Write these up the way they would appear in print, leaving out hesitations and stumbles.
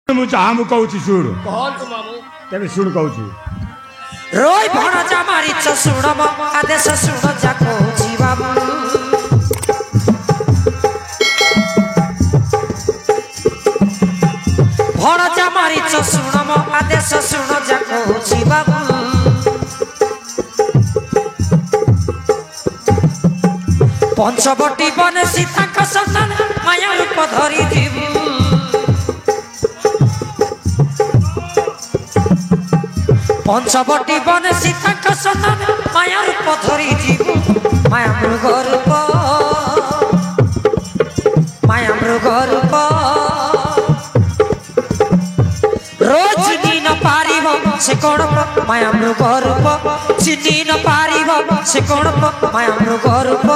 मु चाहा मु कहूँ शुण कहतु मामू तेरे शुण कहूँ रोई भणजा मारिच शुण म आदेश शुण जा कहूँ बाबू भणजा मारिच शुण म आदेश शुण जा कहूँ बाबू पंचवटी बने सीता का सन्तान माया रूप धरी जीवु पंचवटी बने सीता का सन्तान माया रूप धरी जीवु माया मृग रूप रोज चिनी न पारिब से कौन माया मृग रूप चिनी न पारिब से कौन माया मृग रूप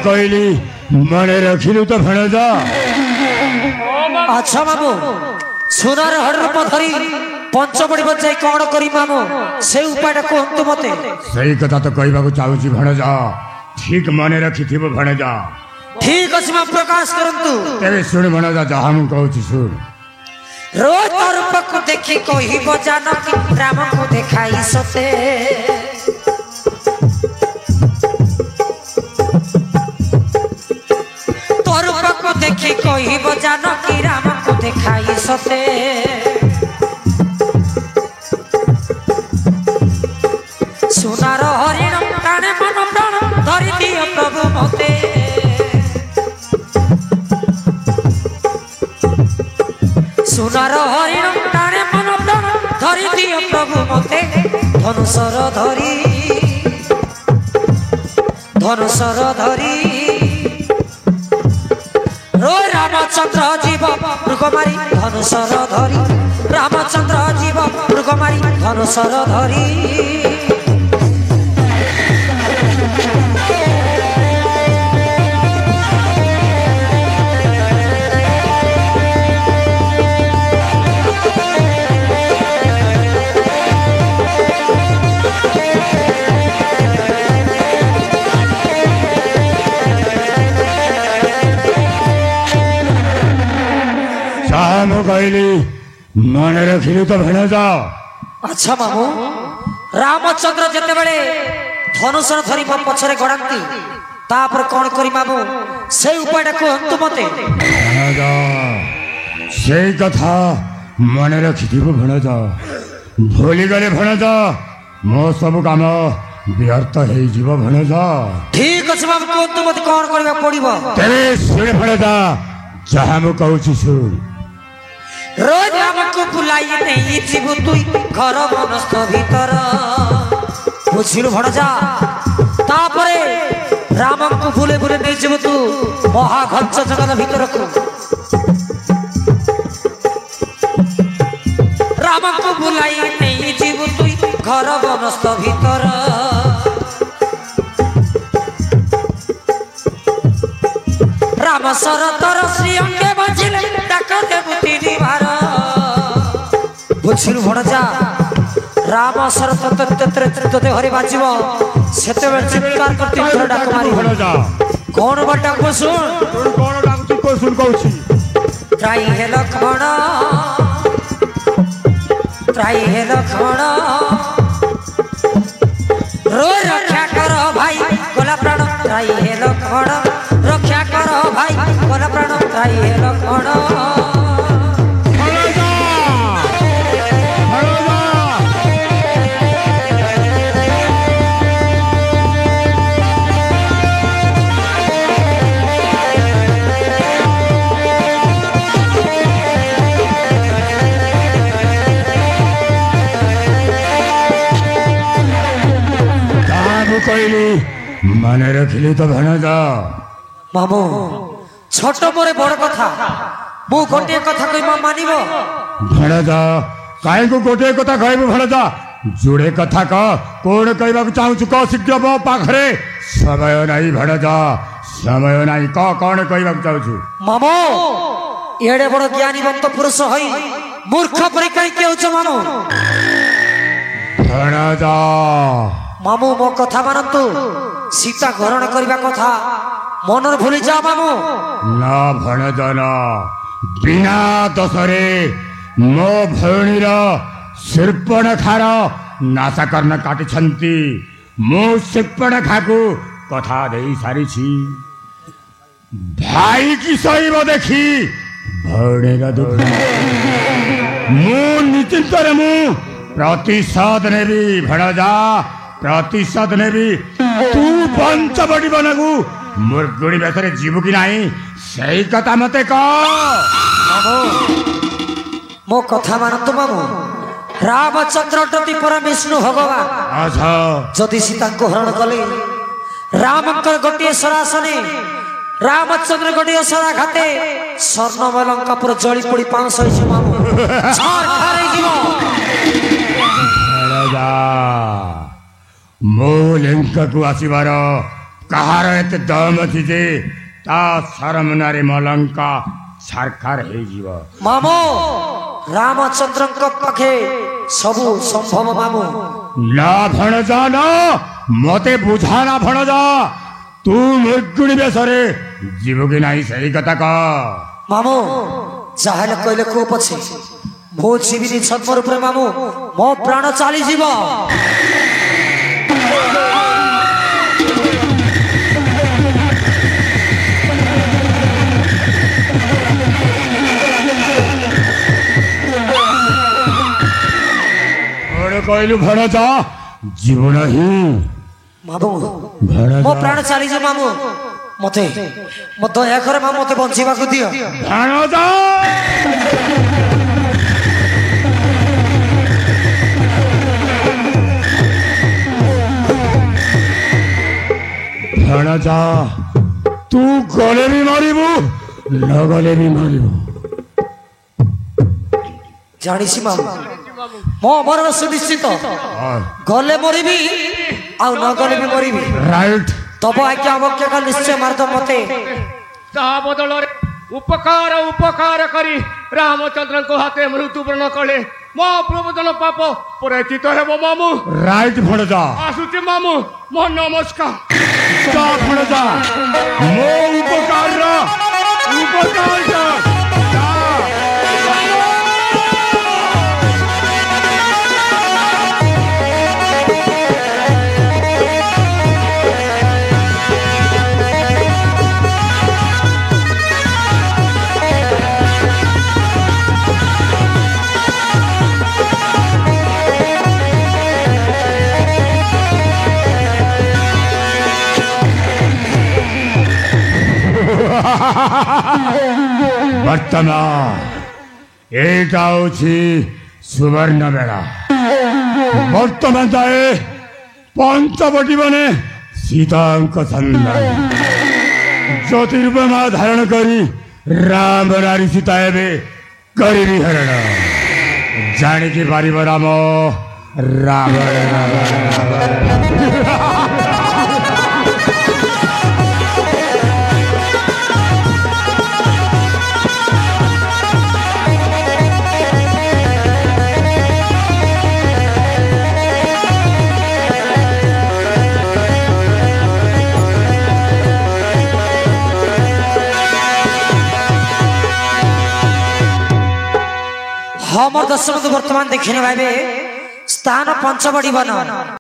कहली मन रखिलु तो भणजा अच्छा मामू सुनार हड़रूप धरी पंचवटी बजाई कौन करी मामू से उपाय कहतु मते सही कथा तो कहवा चाहूँ भणजा ठीक मन रखि भणजा ठीक अच्छे मां प्रकाश करंतु तेरे शुण भणजा जहाँ मु कहूँ शुण रोज रूप को देखी कही बजान कि राम को देखाई सते देखी कही बजान कि राम को देखाई सते सुनार हरिण काने मन प्राण धरी दियो प्रभु मते सुनार हरिण काने मन प्राण धरी दियो प्रभु मते धनुषर धरी रामचंद्र जीव मृगमारी धनुषर धरी रामचंद्र जीव मृगमारी धनुषर धरी कहली मन रखिलु तो भणजा अच्छा मामू रामचंद्र जिते बड़े धनुष धरी मो पछरे गड़ाती तापर कौन करी मामू से उपाय कहतु मते भणजा से कथा मन रखि भणजा भूली गले भणजा मो सब काम व्यर्थ हो भणजा ठीक अच्छे मामू कहतु मते कौन करबा पड़िबो तेरे शुण भणजा जहाँ मु कहूँ शुण रोज हमको बुलाई नहीं जीवु तुई घर मनस्थ भीतर बुझिलु भणजा तापरे राम को भूले भूले नहीं जीवु तू महाघंच जंगल भीतर को राम को बुलाई नहीं जीवु तुई घर मनस्थ भीतर राम सरतर श्री अंगे बजिले डाक देबु तीनी भार बुझिलु भणजा राम शरत तते हरि बाजिब सेते बेल चित्कार करती डाक मारी भणजा कौन बा डाक सुन कौन डाक तू को सुन कहूची त्राई हे लक्ष्मण रो रक्षा कर भाई गोला प्राण त्राई हे लक्ष्मण रक्षा कर भाई गोला प्राण त्राई हे लक्ष्मण कहली मन रखिली तो भणजा मामू छोट मोरे बड़ कथा मु गोटे कथा कहि मानिबो भणजा काहे को गोटे कथा कहबो भणजा जोड़े कथा कह कौन कहवाक चाहूँ कह शीघ्र मो पाखरे समय नहीं भणजा समय नहीं कह कौन कहवाक चाहूँ मामो एड़े बड़ ज्ञानीवंत पुरुष हई मूर्ख परी कहीं कहूँ मामो भणजा मामू मो कथा मानतु सीता ग्रहण करबा कथा मनर भूली जा मामू ना भणजा ना बिना दशरे मो भौणीर शूर्पणखार नाशा कर्ण काटी मो शूर्पणखा को कथा दे सारी भाई की सहीब देखी भौणीर दुख मु निश्चिंत मु प्रतिशोध नेबी भणजा प्रतिशोध नेबी तू पंच बड़ी बनगु मुर्गुड़ी बेसरे जीवु कि नहीं सही कथा मते कह मो कथा मानतु मामू रामचंद्र टति परम विष्णु भगवान अच्छा जदि सीता को हरण कले रामकर गोटे सरासने रामचंद्र गोटे सरा घाते स्वर्णमय लंका पर जली पड़ी 500 मामू छार जीव मो लंका को आसबार कहार एत दम अच्छी जे ता सरमनारे मलंका छारखार हो मामो रामचंद्र पाखे सबु संभव मामू ना भणजा ना मते बुझा ना भणजा तू मुर्गुणी बेसरे जीव कि नहीं सही कथा कह मामू चाहे कहले को पछे मो जीविनी छद्म रूप मामू मो प्राण चली जीव कहलु भणजा जीवन ही मामू मो प्राण चली जीव मामू मते मो दया करे मामू मते बंचीबा को दियो भणजा भणजा तू गले भी मारिबू न गले भी मारिबू जानिसी मामू मो मरण सुनिश्चित गले मरिबी आ न गले भी मरिबी राइट तब आज्ञा अवज्ञा का निश्चय मार्द मते ता बदल उपकार उपकार करी रामचंद्र को हाथे मृत्युवरण कले मो प्रबोधन पाप परिचित हेबो मामू राइट भणजा आसुची मामू मो नमस्कार जा भणजा मो उपकार वर्तमान एटा सुवर्ण बेला वर्तमान जाए पंचवटी बने सीता सन्धान ज्योतिर्मा धारण करी राम नारी सीता करी हरण जानिकी पारिब राम हमर दर्शक वर्तमान देखने पाइबे स्थान पंचवटी वन।